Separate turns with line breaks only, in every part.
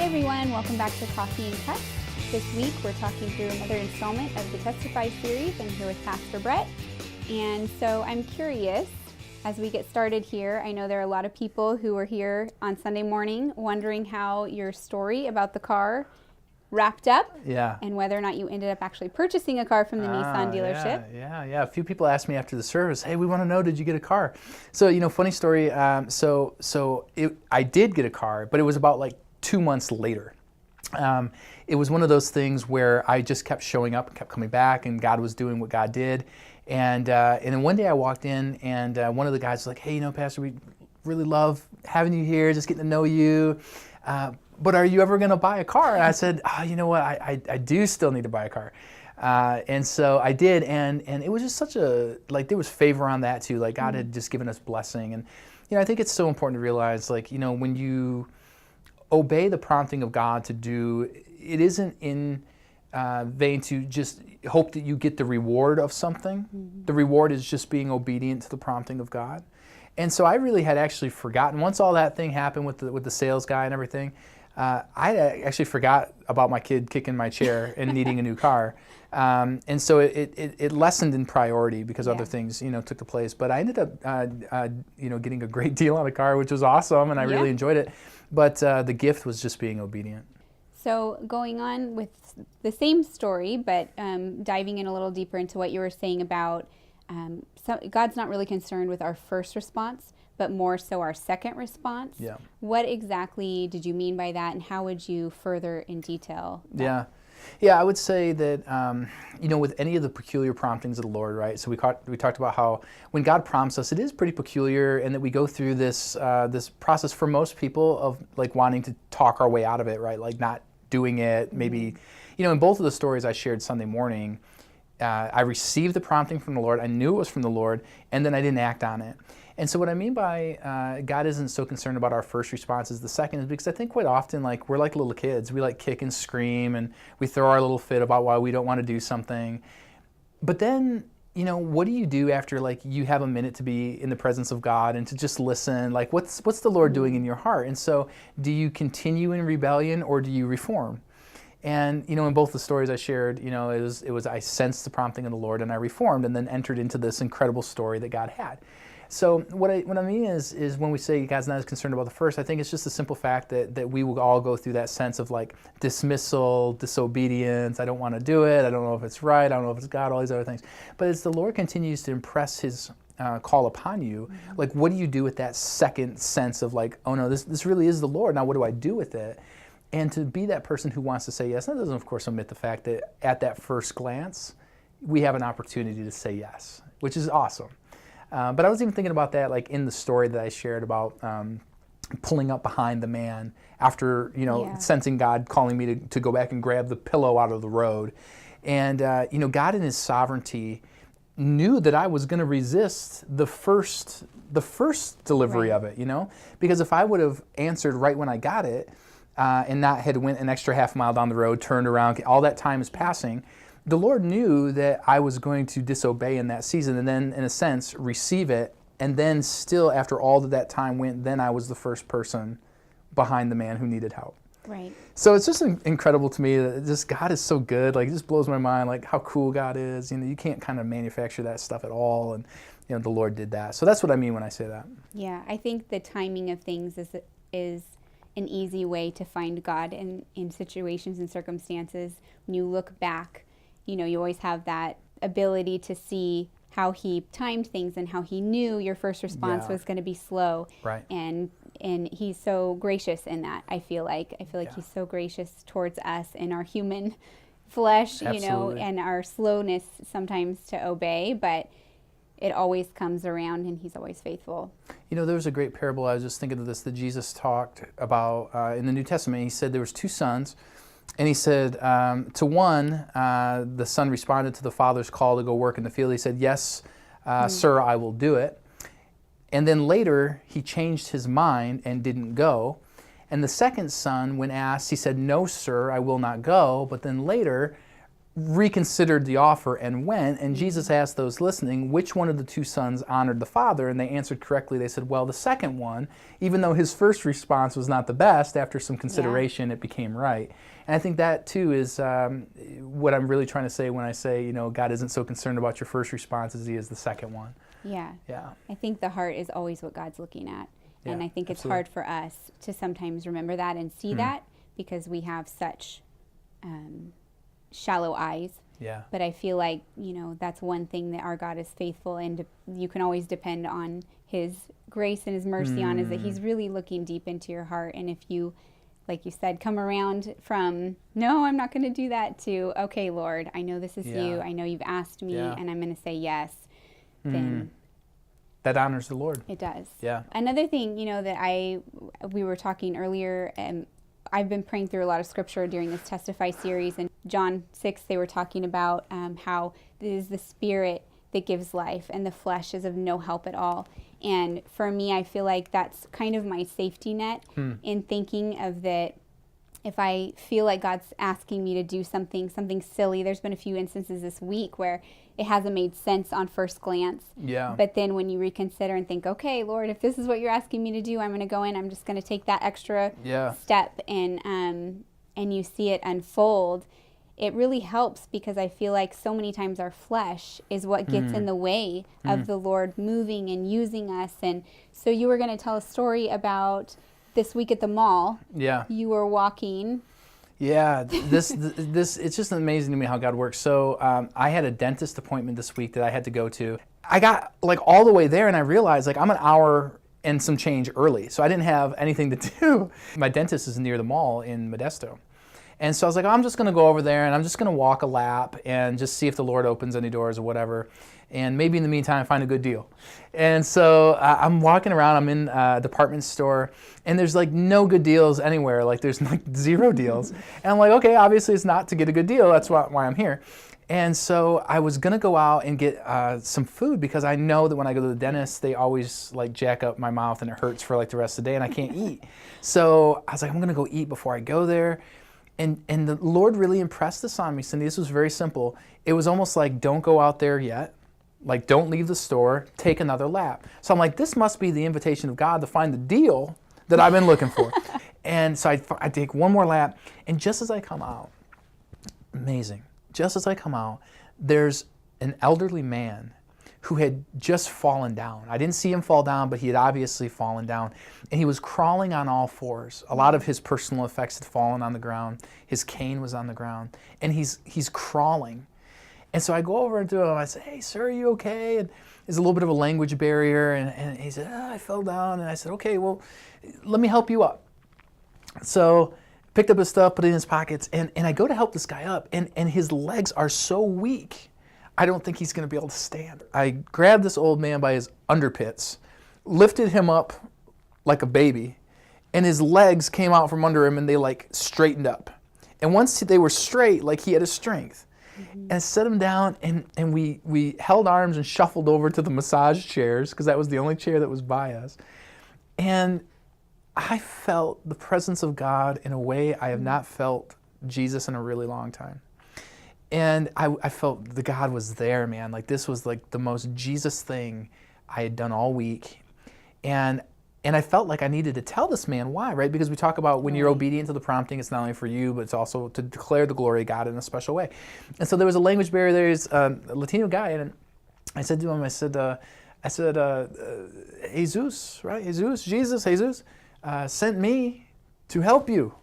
everyone, welcome back to Coffee and Cups. This week we're talking through another installment of the Testify series. I'm here with Pastor Brett. And so I'm curious, as we get started here, I know there are a lot of people who are here on Sunday morning wondering how your story about the car wrapped up.
Yeah.
And whether or not you ended up actually purchasing a car from the Nissan dealership.
Yeah. A few people asked me after the service, hey, we want to know, did you get a car? So, funny story. I did get a car, but it was about like 2 months later. It was one of those things where I just kept showing up and kept coming back, and God was doing what God did. And then one day I walked in, and one of the guys was like, hey, Pastor, we really love having you here, just getting to know you. But are you ever going to buy a car? And I said, you know what, I do still need to buy a car. And so I did, and it was just there was favor on that too. Like God had just given us blessing. And, I think it's so important to realize, when you obey the prompting of God to do, it isn't in vain to just hope that you get the reward of something. Mm-hmm. The reward is just being obedient to the prompting of God. And so I really had actually forgotten, once all that thing happened with the sales guy and everything, I actually forgot about my kid kicking my chair and needing a new car. And so it lessened in priority because other things, took the place. But I ended up, getting a great deal on a car, which was awesome, and I really enjoyed it. But the gift was just being obedient.
So going on with the same story, but diving in a little deeper into what you were saying about God's not really concerned with our first response, but more so our second response.
Yeah.
What exactly did you mean by that, and how would you further in detail that?
Yeah, I would say that, with any of the peculiar promptings of the Lord, right? So we talked about how when God prompts us, it is pretty peculiar, and that we go through this process for most people of wanting to talk our way out of it, right? Like not doing it, maybe, in both of the stories I shared Sunday morning, I received the prompting from the Lord, I knew it was from the Lord, and then I didn't act on it. And so what I mean by God isn't so concerned about our first responses, the second is because I think quite often we're like little kids. We kick and scream, and we throw our little fit about why we don't want to do something. But then, what do you do after you have a minute to be in the presence of God and to just listen? What's the Lord doing in your heart? And so do you continue in rebellion, or do you reform? And, in both the stories I shared, it was I sensed the prompting of the Lord and I reformed, and then entered into this incredible story that God had. So what I mean is when we say God's not as concerned about the first, I think it's just the simple fact that we will all go through that sense of dismissal, disobedience. I don't want to do it. I don't know if it's right. I don't know if it's God, all these other things. But as the Lord continues to impress His call upon you, what do you do with that second sense of oh no, this really is the Lord. Now what do I do with it? And to be that person who wants to say yes. That doesn't, of course, omit the fact that at that first glance, we have an opportunity to say yes, which is awesome. But I was even thinking about that in the story that I shared about pulling up behind the man after, sensing God calling me to go back and grab the pillow out of the road. And, God in His sovereignty knew that I was going to resist the first delivery of it, because if I would have answered right when I got it and not had went an extra half mile down the road, turned around, all that time is passing, the Lord knew that I was going to disobey in that season and then, in a sense, receive it. And then still, after all that time went, then I was the first person behind the man who needed help. Right. So it's just incredible to me that just God is so good. It just blows my mind, how cool God is. You can't kind of manufacture that stuff at all. And, the Lord did that. So that's what I mean when I say that. Yeah,
I think the timing of things is an easy way to find God in situations and circumstances. When you look back, you always have that ability to see how He timed things and how He knew your first response was going to be slow.
Right.
And He's so gracious in that, I feel like. He's so gracious towards us in our human flesh,
Absolutely.
And our slowness sometimes to obey, but it always comes around, and He's always faithful.
There was a great parable, I was just thinking of this, that Jesus talked about in the New Testament. He said there was 2 sons. And He said, to one, the son responded to the father's call to go work in the field. He said, yes, sir, I will do it. And then later, he changed his mind and didn't go. And the second son, when asked, he said, no, sir, I will not go. But then later reconsidered the offer and went, and Jesus asked those listening, which one of the two sons honored the father? And they answered correctly. They said, well, the second one, even though his first response was not the best, after some consideration, it became right. And I think that, too, is what I'm really trying to say when I say, you know, God isn't so concerned about your first response as he is the second one.
Yeah.
Yeah.
I think the heart is always what God's looking at.
Yeah,
and I think it's
absolutely.
hard for us to sometimes remember that and see that because we have such shallow eyes.
Yeah.
But I feel like, you know, that's one thing that our God is faithful and you can always depend on his grace and his mercy on, is that he's really looking deep into your heart. And if you, like you said, come around from, no, I'm not going to do that, to, okay, Lord, I know this is you. I know you've asked me and I'm going to say yes. Then
that honors the Lord.
it does.
Yeah.
Another thing, you know, that we were talking earlier, and I've been praying through a lot of scripture during this Testify series, and John 6, they were talking about how it is the Spirit that gives life and the flesh is of no help at all. And for me, I feel like that's kind of my safety net in thinking of that. If I feel like God's asking me to do something silly, there's been a few instances this week where it hasn't made sense on first glance.
Yeah.
But then when you reconsider and think, okay, Lord, if this is what you're asking me to do, I'm going to go in. I'm just going to take that extra step, and you see it unfold. It really helps, because I feel like so many times our flesh is what gets in the way of the Lord moving and using us. And so you were going to tell a story about this week at the mall.
Yeah.
You were walking.
Yeah, this it's just amazing to me how God works. So I had a dentist appointment this week that I had to go to. I got like all the way there, and I realized like I'm an hour and some change early, so I didn't have anything to do. My dentist is near the mall in Modesto. And so I was like, I'm just going to go over there and I'm just going to walk a lap and just see if the Lord opens any doors or whatever. And maybe in the meantime, find a good deal. And so I'm walking around, I'm in a department store, and there's like no good deals anywhere. Like there's like zero deals. And I'm like, okay, obviously it's not to get a good deal. That's why I'm here. And so I was going to go out and get some food, because I know that when I go to the dentist, they always like jack up my mouth and it hurts for like the rest of the day and I can't eat. So I was like, I'm going to go eat before I go there. And the Lord really impressed this on me, Cindy. This was very simple. It was almost like, don't go out there yet. Like, don't leave the store. Take another lap. So I'm like, this must be the invitation of God to find the deal that I've been looking for. And so I take one more lap. And just as I come out, amazing, just as I come out, there's an elderly man who had just fallen down. I didn't see him fall down, but he had obviously fallen down. And he was crawling on all fours. A lot of his personal effects had fallen on the ground. His cane was on the ground. And he's crawling. And so I go over to him, I say, hey, sir, are you okay? And there's a little bit of a language barrier. And he said, I fell down. And I said, okay, well, let me help you up. So picked up his stuff, put it in his pockets. And I go to help this guy up. And his legs are so weak, I don't think he's going to be able to stand. I grabbed this old man by his underpits, lifted him up like a baby, and his legs came out from under him and they like straightened up. And once they were straight, like he had a strength. And I set him down, and we held arms and shuffled over to the massage chairs, because that was the only chair that was by us. And I felt the presence of God in a way I have not felt Jesus in a really long time. And I felt the God was there, man. Like this was like the most Jesus thing I had done all week. And I felt like I needed to tell this man why, right? Because we talk about when you're obedient to the prompting, it's not only for you, but it's also to declare the glory of God in a special way. And so there was a language barrier. There's a Latino guy, and I said to him, Jesus, right? Jesus sent me to help you.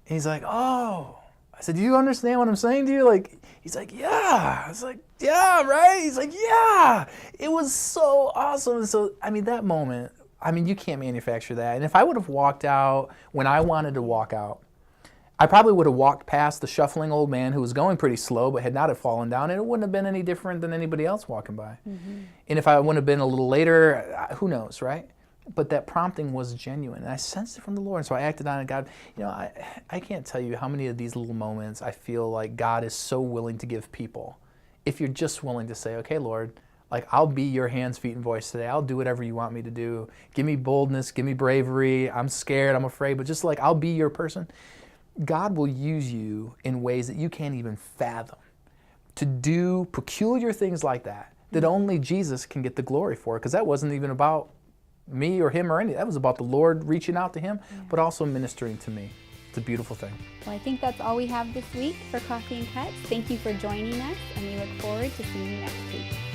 And he's like, oh. I said, do you understand what I'm saying to you? Like, he's like, yeah. I was like, yeah, right? He's like, yeah. It was so awesome. And so, I mean, that moment, I mean, you can't manufacture that. And if I would have walked out when I wanted to walk out, I probably would have walked past the shuffling old man who was going pretty slow but had not have fallen down, and it wouldn't have been any different than anybody else walking by. And if I would have been a little later, who knows, right? But that prompting was genuine, and I sensed it from the Lord, so I acted on it. God, you know, I can't tell you how many of these little moments I feel like God is so willing to give people. If you're just willing to say, okay, Lord, like I'll be your hands, feet, and voice today. I'll do whatever you want me to do. Give me boldness, give me bravery. I'm scared, I'm afraid, but just like I'll be your person. God will use you in ways that you can't even fathom. to do peculiar things like that only Jesus can get the glory for, because that wasn't even about me or him or any. That was about the Lord reaching out to him, but also ministering to me. It's a beautiful thing.
Well, I think that's all we have this week for Coffee and Cuts. Thank you for joining us, and we look forward to seeing you next week.